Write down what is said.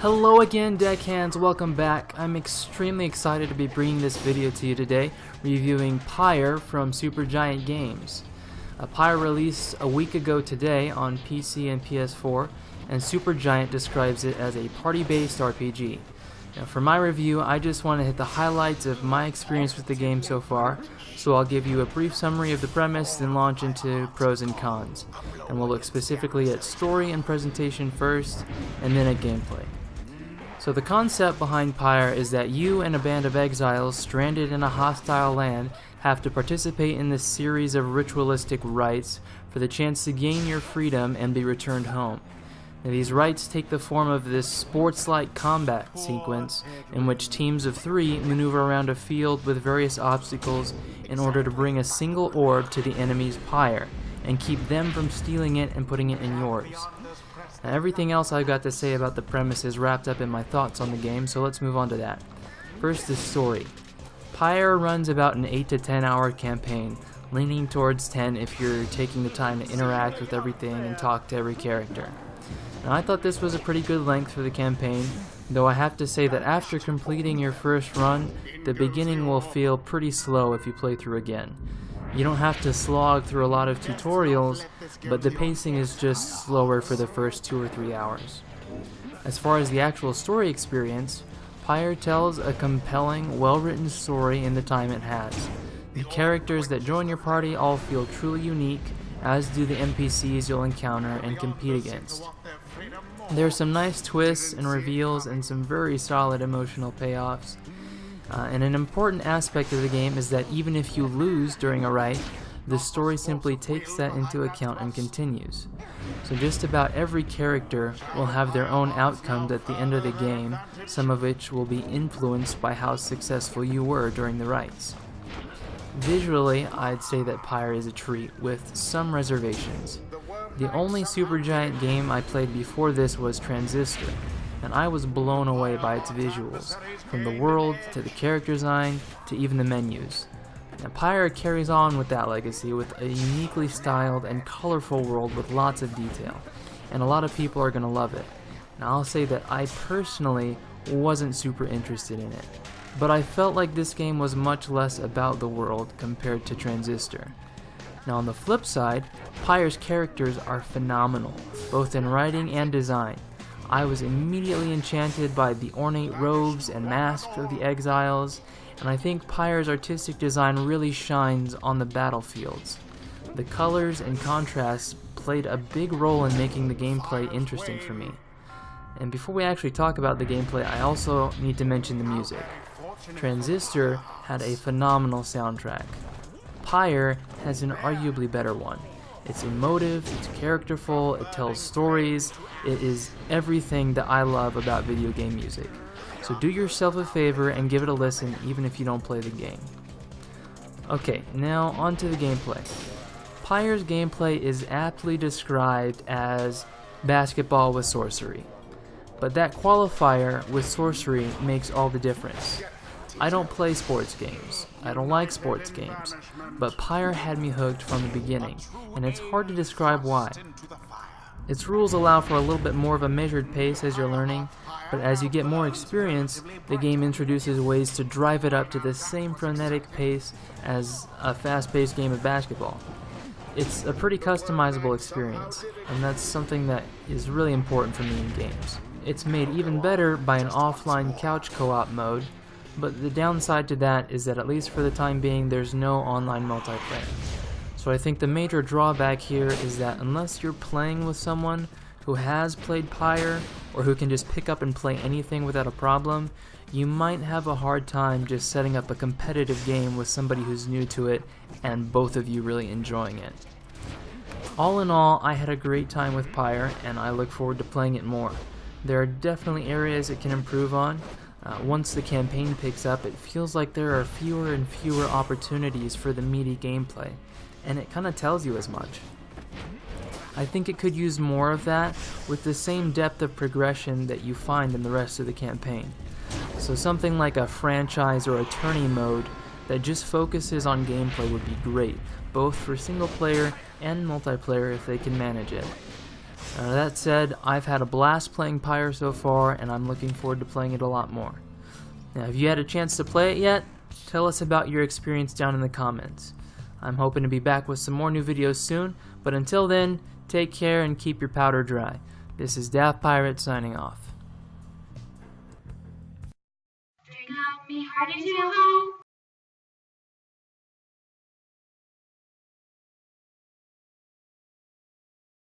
Hello again, deckhands, welcome back. I'm extremely excited to be bringing this video to you today, reviewing Pyre from Supergiant Games. Pyre released a week ago today on PC and PS4, and Supergiant describes it as a party-based RPG. Now, for my review, I just want to hit the highlights of my experience with the game so far, so I'll give you a brief summary of the premise, then launch into pros and cons. And we'll look specifically at story and presentation first, and then at gameplay. So the concept behind Pyre is that you and a band of exiles stranded in a hostile land have to participate in this series of ritualistic rites for the chance to gain your freedom and be returned home. Now, these rites take the form of this sports-like combat sequence in which teams of 3 maneuver around a field with various obstacles in order to bring a single orb to the enemy's pyre and keep them from stealing it and putting it in yours. Now, everything else I've got to say about the premise is wrapped up in my thoughts on the game, so let's move on to that. First, the story. Pyre runs about an 8 to 10 hour campaign, leaning towards 10 if you're taking the time to interact with everything and talk to every character. Now, I thought this was a pretty good length for the campaign, though I have to say that after completing your first run, the beginning will feel pretty slow if you play through again. You don't have to slog through a lot of tutorials, but the pacing is just slower for the first 2 or 3 hours. As far as the actual story experience, Pyre tells a compelling, well-written story in the time it has. The characters that join your party all feel truly unique, as do the NPCs you'll encounter and compete against. There are some nice twists and reveals and some very solid emotional payoffs. And an important aspect of the game is that even if you lose during a rite, the story simply takes that into account and continues. So just about every character will have their own outcomes at the end of the game, some of which will be influenced by how successful you were during the rites. Visually, I'd say that Pyre is a treat, with some reservations. The only Supergiant game I played before this was Transistor, and I was blown away by its visuals, from the world to the character design to even the menus. Now, Pyre carries on with that legacy with a uniquely styled and colorful world with lots of detail, and a lot of people are going to love it. Now, I'll say that I personally wasn't super interested in it, but I felt like this game was much less about the world compared to Transistor. Now, on the flip side, Pyre's characters are phenomenal, both in writing and design. I was immediately enchanted by the ornate robes and masks of the exiles, and I think Pyre's artistic design really shines on the battlefields. The colors and contrasts played a big role in making the gameplay interesting for me. And before we actually talk about the gameplay, I also need to mention the music. Transistor had a phenomenal soundtrack. Pyre has an arguably better one. It's emotive, it's characterful, it tells stories, it is everything that I love about video game music. So do yourself a favor and give it a listen even if you don't play the game. Okay, now on to the gameplay. Pyre's gameplay is aptly described as basketball with sorcery. But that qualifier with sorcery makes all the difference. I don't play sports games, I don't like sports games, but Pyre had me hooked from the beginning, and it's hard to describe why. Its rules allow for a little bit more of a measured pace as you're learning, but as you get more experience, the game introduces ways to drive it up to the same frenetic pace as a fast-paced game of basketball. It's a pretty customizable experience, and that's something that is really important for me in games. It's made even better by an offline couch co-op mode, but the downside to that is that at least for the time being there's no online multiplayer. So I think the major drawback here is that unless you're playing with someone who has played Pyre or who can just pick up and play anything without a problem, you might have a hard time just setting up a competitive game with somebody who's new to it and both of you really enjoying it. All in all, I had a great time with Pyre and I look forward to playing it more. There are definitely areas it can improve on. Once the campaign picks up, it feels like there are fewer and fewer opportunities for the meaty gameplay, and it kind of tells you as much. I think it could use more of that with the same depth of progression that you find in the rest of the campaign. So something like a franchise or attorney mode that just focuses on gameplay would be great, both for single player and multiplayer if they can manage it. That said, I've had a blast playing Pyre so far, and I'm looking forward to playing it a lot more. Now, have you had a chance to play it yet? Tell us about your experience down in the comments. I'm hoping to be back with some more new videos soon, but until then, take care and keep your powder dry. This is daftPirate signing off.